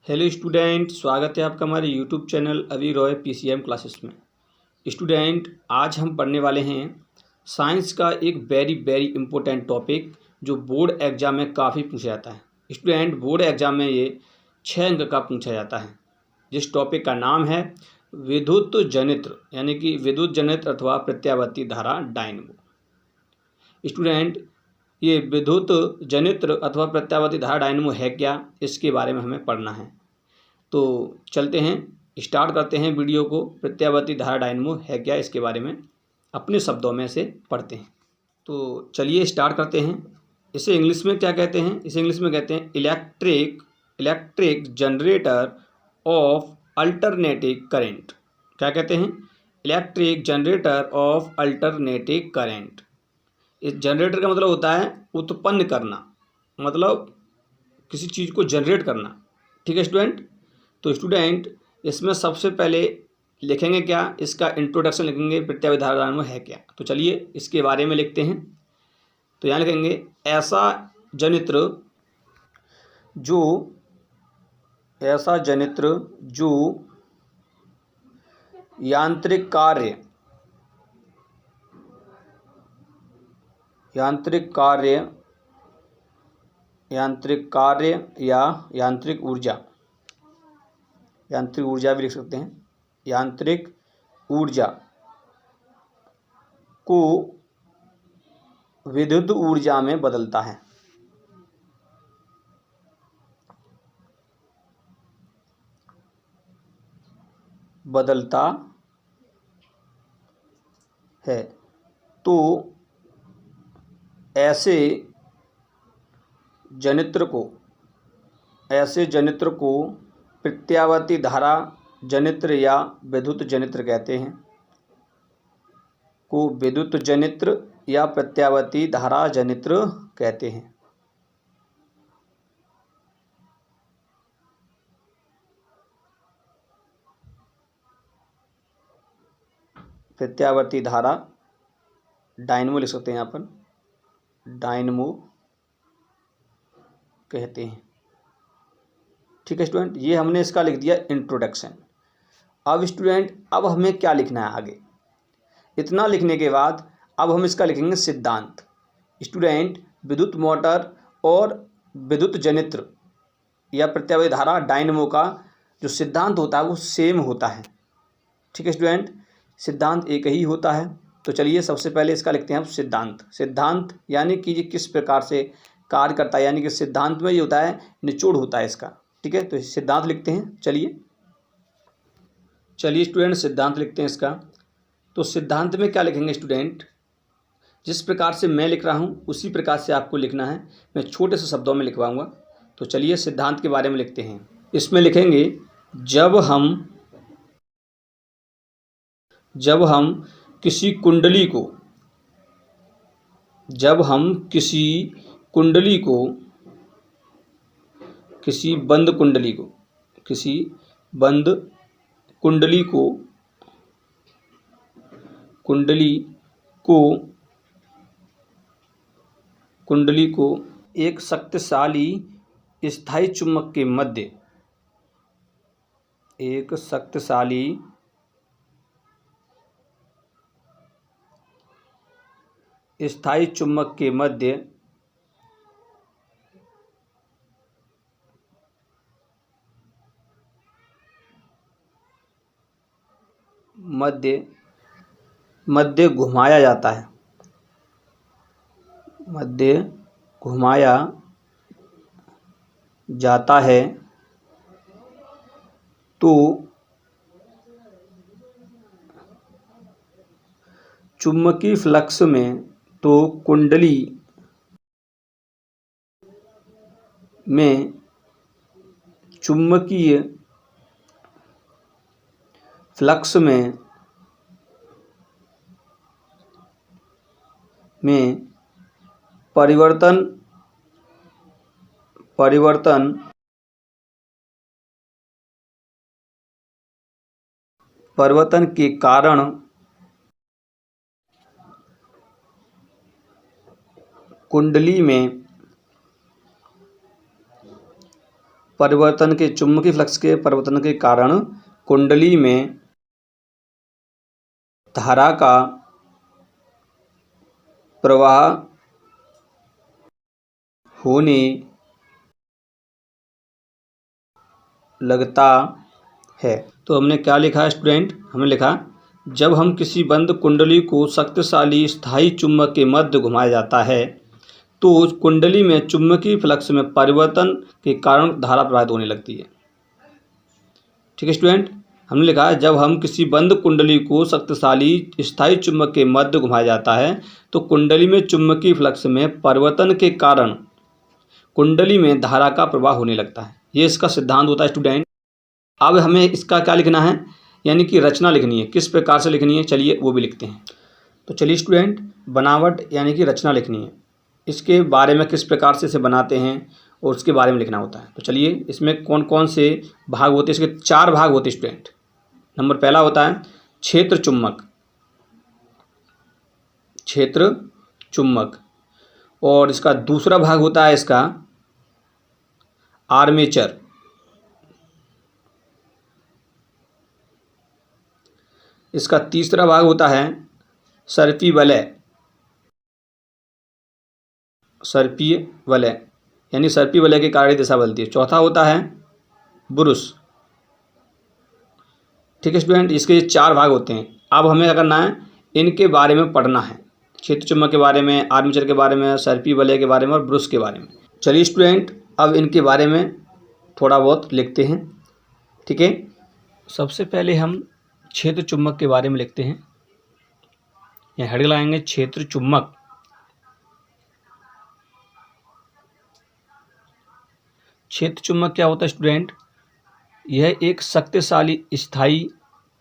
Hello student, स्वागत है आपका हमारे यूट्यूब चैनल अभी रॉय पीसीएम क्लासेस में। स्टूडेंट, आज हम पढ़ने वाले हैं साइंस का एक वेरी वेरी इंपॉर्टेंट टॉपिक जो बोर्ड एग्जाम में काफ़ी पूछा जाता है। स्टूडेंट, बोर्ड एग्जाम में ये 6 अंक का पूछा जाता है, जिस टॉपिक का नाम है विद्युत जनित्र, यानी कि विद्युत जनित्र अथवा प्रत्यावर्ती धारा डायनमो। स्टूडेंट, ये विद्युत जनित्र अथवा प्रत्यावर्ती धारा डायनमो है क्या, इसके बारे में हमें पढ़ना है। तो चलते हैं, स्टार्ट करते हैं वीडियो को। प्रत्यावर्ती धारा डायनमो है क्या, इसके बारे में अपने शब्दों में से पढ़ते हैं। तो चलिए स्टार्ट करते हैं। इसे इंग्लिश में क्या कहते हैं? इसे इंग्लिश में कहते हैं electric generator off alternating current. क्या कहते हैं? Electric generator off alternating current. इस जनरेटर का मतलब होता है उत्पन्न करना, मतलब किसी चीज़ को जनरेट करना। ठीक है स्टूडेंट। तो स्टूडेंट, इसमें सबसे पहले लिखेंगे क्या, इसका इंट्रोडक्शन लिखेंगे, प्रत्यावर्ती धारा डायनमो है क्या। तो चलिए इसके बारे में लिखते हैं। तो यहाँ लिखेंगे ऐसा जनित्र जो यांत्रिक कार्य या यांत्रिक ऊर्जा भी लिख सकते हैं, यांत्रिक ऊर्जा को विद्युत ऊर्जा में बदलता है। तो ऐसे जनित्र को प्रत्यावर्ती धारा जनित्र या विद्युत जनित्र कहते हैं। को विद्युत जनित्र या प्रत्यावर्ती धारा जनित्र कहते हैं। प्रत्यावर्ती धारा डायनमो लिख सकते हैं, यहाँ पर डायनमो कहते हैं। ठीक है स्टूडेंट, ये हमने इसका लिख दिया इंट्रोडक्शन। अब स्टूडेंट, अब हमें क्या लिखना है आगे? इतना लिखने के बाद अब हम इसका लिखेंगे सिद्धांत। स्टूडेंट, विद्युत मोटर और विद्युत जनित्र या प्रत्यावर्ती धारा डायनमो का जो सिद्धांत होता है वो सेम होता है। ठीक है स्टूडेंट, सिद्धांत एक ही होता है। तो चलिए सबसे पहले इसका लिखते हैं अब सिद्धांत यानी कि ये किस प्रकार से कार्य करता है, यानी कि सिद्धांत में ये होता है, निचोड़ होता है इसका। ठीक है, तो सिद्धांत लिखते हैं। चलिए स्टूडेंट, सिद्धांत लिखते हैं इसका। तो सिद्धांत में क्या लिखेंगे स्टूडेंट? जिस प्रकार से मैं लिख रहा हूँ उसी प्रकार से आपको लिखना है, मैं छोटे से शब्दों में लिखवाऊंगा। तो चलिए सिद्धांत के बारे में लिखते हैं। इसमें लिखेंगे जब हम किसी कुंडली को किसी बंद कुंडली को एक शक्तिशाली स्थायी चुंबक के मध्य घुमाया जाता है तो चुंबकीय फ्लक्स कुंडली में चुंबकीय फ्लक्स में परिवर्तन के कारण कुंडली में परिवर्तन के चुंबकीय फ्लक्स के परिवर्तन के कारण कुंडली में धारा का प्रवाह होने लगता है। तो हमने क्या लिखा स्टूडेंट? हमने लिखा जब हम किसी बंद कुंडली को शक्तिशाली स्थायी चुंबक के मध्य घुमाया जाता है तो उस कुंडली में चुंबकीय फ्लक्स में परिवर्तन के कारण धारा प्रवाहित होने लगती है। ठीक है स्टूडेंट, हमने लिखा है जब हम किसी बंद कुंडली को शक्तिशाली स्थायी चुंबक के मध्य घुमाया जाता है तो कुंडली में चुंबकीय फ्लक्स में परिवर्तन के कारण कुंडली में धारा का प्रवाह होने लगता है। ये इसका सिद्धांत होता है स्टूडेंट। अब हमें इसका क्या लिखना है, यानी कि रचना लिखनी है। किस प्रकार से लिखनी है, चलिए वो भी लिखते हैं। तो चलिए स्टूडेंट, बनावट यानी कि रचना लिखनी है। इसके बारे में किस प्रकार से इसे बनाते हैं और उसके बारे में लिखना होता है। तो चलिए, इसमें कौन कौन से भाग होते हैं? इसके 4 भाग होते हैं स्टूडेंट। नंबर पहला होता है क्षेत्र चुंबक, क्षेत्र चुंबक। और इसका दूसरा भाग होता है इसका आर्मेचर। इसका तीसरा भाग होता है सर्पी वलय, सर्पीय वलय, यानी सर्पी वलय के कारण दिशा बदलती है। चौथा होता है बुरुश। ठीक है स्टूडेंट, इसके 4 भाग होते हैं। अब हमें क्या करना है, इनके बारे में पढ़ना है। क्षेत्र चुंबक के बारे में, आर्मेचर के बारे में, सर्पी वलय के बारे में और बुरुश के बारे में। चलिए स्टूडेंट, अब इनके बारे में थोड़ा बहुत लिखते हैं। ठीक है, सबसे पहले हम क्षेत्र चुंबक के बारे में लिखते हैं। यहाँ हेड लगाएंगे क्षेत्र चुंबक। क्षेत्र चुंबक क्या होता है स्टूडेंट? यह एक शक्तिशाली स्थायी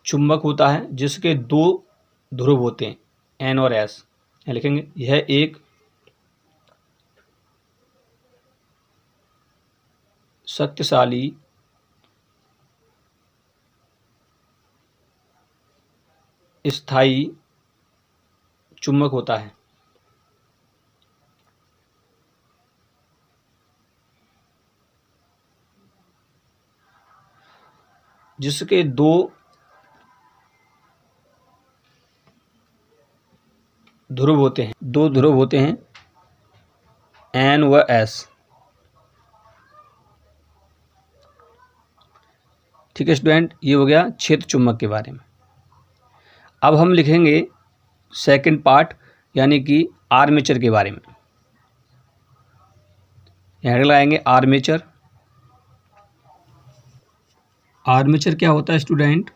चुंबक होता है जिसके 2 ध्रुव होते हैं, N और S। यहाँ लिखेंगे यह एक शक्तिशाली स्थायी चुंबक होता है जिसके 2 ध्रुव होते हैं, 2 ध्रुव होते हैं, N व S। ठीक है स्टूडेंट, ये हो गया क्षेत्र चुंबक के बारे में। अब हम लिखेंगे सेकंड पार्ट, यानी कि आर्मेचर के बारे में। यहाँ लगाएंगे आर्मेचर। आर्मेचर क्या होता है स्टूडेंट?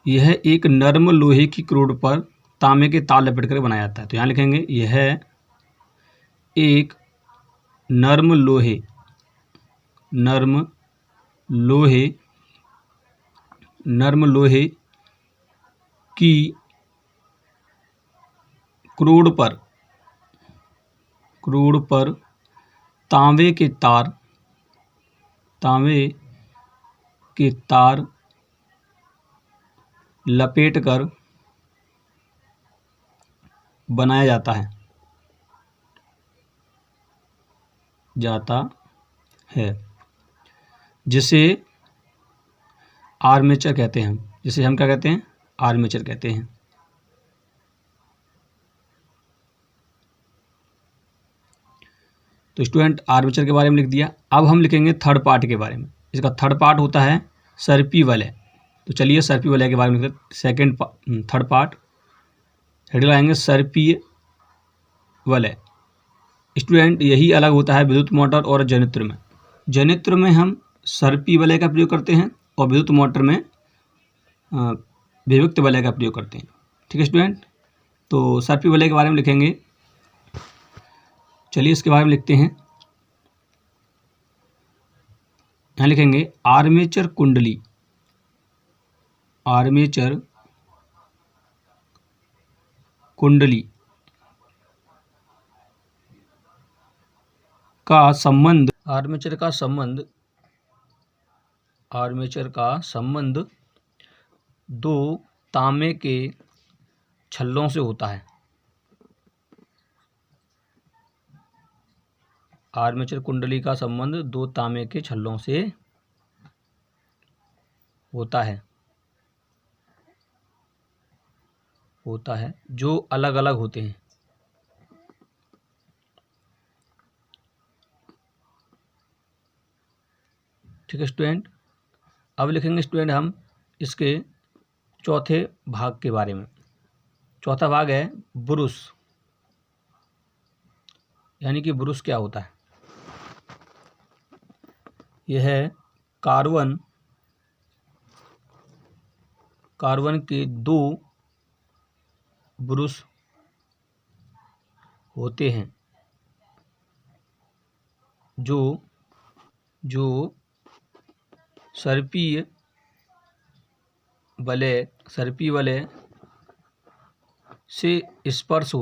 यह एक नर्म लोहे की क्रोड पर तांबे के तार लपेट कर बनाया जाता है। तो यहाँ लिखेंगे यह एक नर्म लोहे की क्रोड पर तांबे के तार लपेट कर बनाया जाता है जिसे आर्मेचर कहते हैं। जिसे हम क्या कहते हैं? आर्मेचर कहते हैं। तो स्टूडेंट, आर्मेचर के बारे में लिख दिया। अब हम लिखेंगे थर्ड पार्ट के बारे में। इसका थर्ड पार्ट होता है सर्पी वलय। तो चलिए सर्पी वलय के बारे में लिखते। थर्ड पार्ट हेड लगाएंगे सर्पीय वलय। स्टूडेंट, यही अलग होता है विद्युत मोटर और जनित्र में। जनित्र में हम सर्पी वलय का प्रयोग करते हैं और विद्युत मोटर में विभक्त वलय का प्रयोग करते हैं। ठीक है स्टूडेंट, तो सर्पी वलय के बारे में लिखेंगे। चलिए इसके बारे में लिखते हैं। यहाँ लिखेंगे आर्मेचर कुंडली। आर्मेचर कुंडली का संबंध, आर्मेचर का संबंध 2 तांबे के छल्लों से होता है। आर्मेचर कुंडली का संबंध दो तांबे के छल्लों से होता है जो अलग अलग होते हैं। ठीक है स्टूडेंट, अब लिखेंगे स्टूडेंट हम इसके चौथे भाग के बारे में। चौथा भाग है ब्रूस, यानी कि ब्रूस क्या होता है। यह है कार्बन के दो ब्रूस होते हैं जो सर्पीय वलय से स्पर्श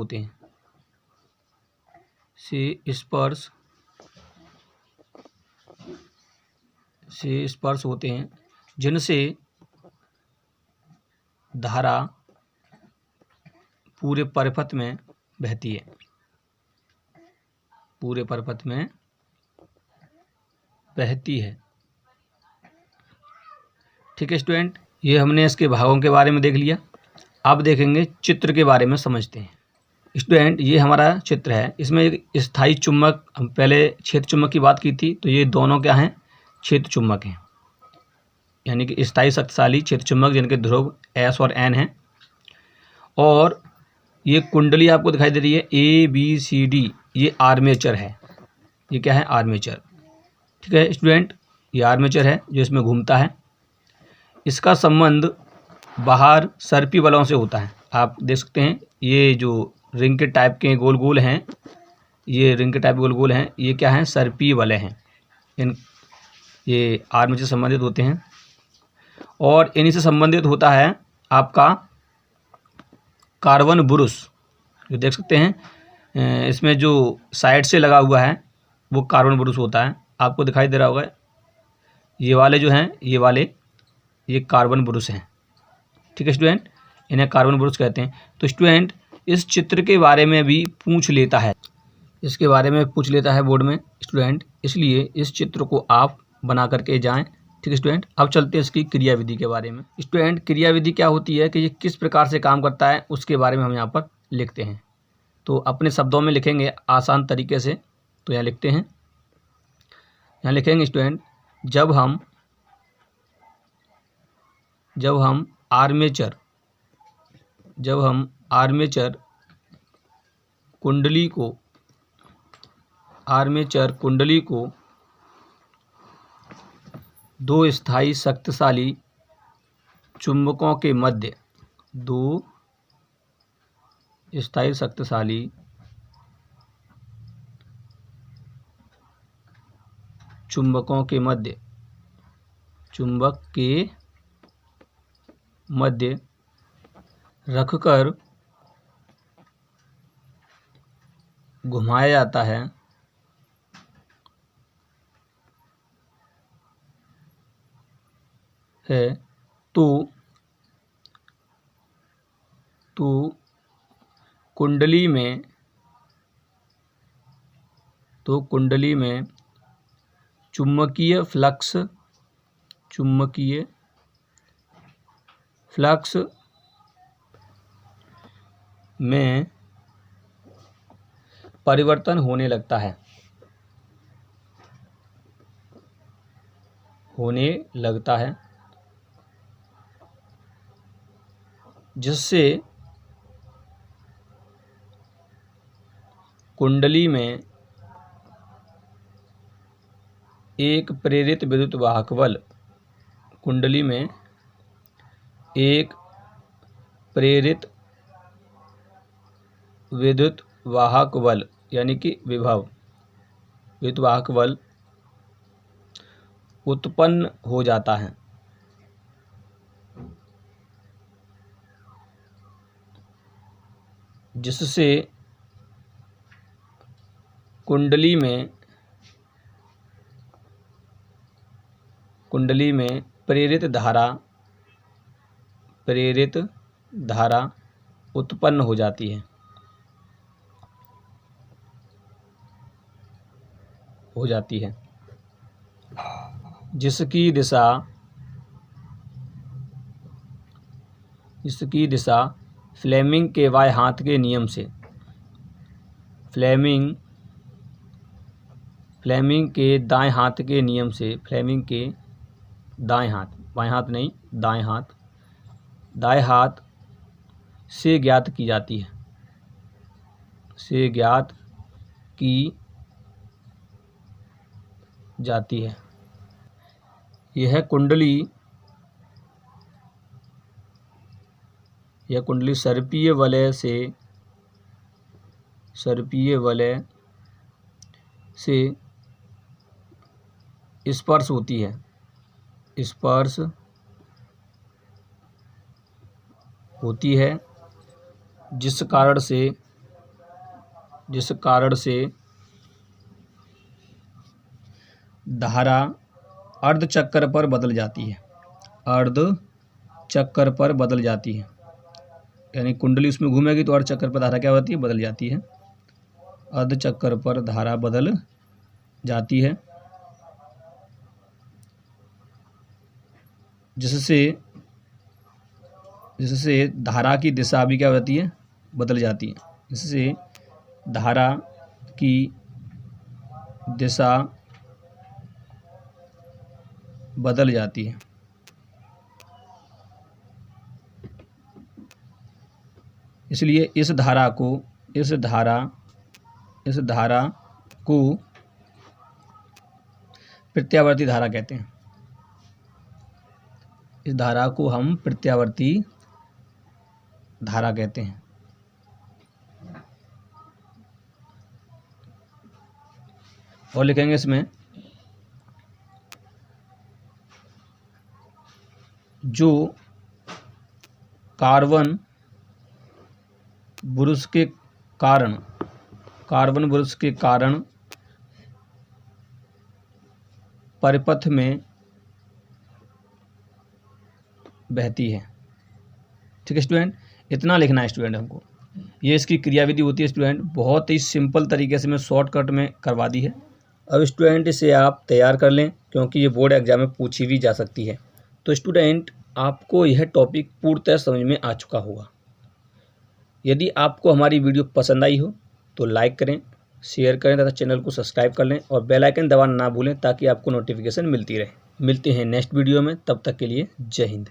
होते हैं, जिनसे धारा पूरे परिपथ में बहती है, ठीक है स्टूडेंट, ये हमने इसके भागों के बारे में देख लिया। अब देखेंगे चित्र के बारे में समझते हैं। स्टूडेंट, ये हमारा चित्र है, इसमें एक स्थायी चुंबक, हम पहले क्षेत्र चुंबक की बात की थी, तो ये दोनों क्या हैं, क्षेत्र चुंबक हैं, यानी कि स्थायी शक्तिशाली क्षेत्र चुंबक जिनके ध्रुव S और N हैं। और ये कुंडली आपको दिखाई दे रही है ABCD, ये आर्मेचर है। ये क्या है, आर्मेचर। ठीक है स्टूडेंट, ये आर्मेचर है जो इसमें घूमता है। इसका संबंध बाहर सर्पी बलों से होता है। आप देख सकते हैं ये जो रिंग के टाइप के गोल गोल हैं, ये क्या हैं, सर्पी वलय हैं। ये आर्मेचर से संबंधित होते हैं और इन्हीं से संबंधित होता है आपका कार्बन ब्रूस, जो देख सकते हैं इसमें जो साइड से लगा हुआ है वो कार्बन ब्रूस होता है। आपको दिखाई दे रहा होगा ये वाले जो हैं, ये कार्बन ब्रूस हैं। ठीक है स्टूडेंट, इन्हें कार्बन ब्रूस कहते हैं। तो स्टूडेंट, इस चित्र के बारे में भी पूछ लेता है, बोर्ड में स्टूडेंट, इसलिए इस चित्र को आप बना करके जाएं। ठीक है स्टूडेंट, अब चलते हैं इसकी क्रियाविधि के बारे में। स्टूडेंट, क्रियाविधि क्या होती है कि ये किस प्रकार से काम करता है उसके बारे में हम यहाँ पर लिखते हैं। तो अपने शब्दों में लिखेंगे आसान तरीके से। तो यहाँ लिखते हैं, यहाँ लिखेंगे स्टूडेंट, जब हम आर्मेचर कुंडली को दो स्थायी शक्तिशाली चुंबकों के मध्य रखकर घुमाया जाता है, तो कुंडली में चुंबकीय फ्लक्स में परिवर्तन होने लगता है, जिससे कुंडली में एक प्रेरित विद्युत वाहक बल यानी कि विद्युत वाहक बल उत्पन्न हो जाता है, जिससे कुंडली में प्रेरित धारा उत्पन्न हो जाती है। हो जाती है, जिसकी दिशा फ्लेमिंग के बाएं हाथ के नियम से फ्लेमिंग के दाएं हाथ के नियम से फ्लेमिंग के दाएं हाथ, बाएं हाथ नहीं, दाएं हाथ से ज्ञात की जाती है, यह कुंडली सर्पीय वलय से स्पर्श होती है, जिस कारण से धारा अर्धचक्र पर बदल जाती है, यानी कुंडली उसमें घूमेगी तो अर्धचक्र पर धारा क्या होती है, बदल जाती है, अर्धचक्र पर धारा बदल जाती है, जिससे धारा की दिशा भी क्या होती है, बदल जाती है, जिससे धारा की दिशा बदल जाती है। इसलिए इस धारा को प्रत्यावर्ती धारा कहते हैं। इस धारा को हम प्रत्यावर्ती धारा कहते हैं। और लिखेंगे इसमें जो कार्बन ब्रुश के कारण परिपथ में बहती है। ठीक है स्टूडेंट, इतना लिखना है स्टूडेंट हमको। ये इसकी क्रियाविधि होती है स्टूडेंट, बहुत ही सिंपल तरीके से मैं शॉर्टकट में करवा दी है। अब स्टूडेंट इसे आप तैयार कर लें, क्योंकि ये बोर्ड एग्जाम में पूछी भी जा सकती है। तो स्टूडेंट आपको यह टॉपिक पूर्णतः समझ में आ चुका होगा। यदि आपको हमारी वीडियो पसंद आई हो तो लाइक करें, शेयर करें तथा चैनल को सब्सक्राइब कर लें और बेल आइकन दबाना ना भूलें, ताकि आपको नोटिफिकेशन मिलती रहे। मिलते हैं नेक्स्ट वीडियो में, तब तक के लिए जय हिंद।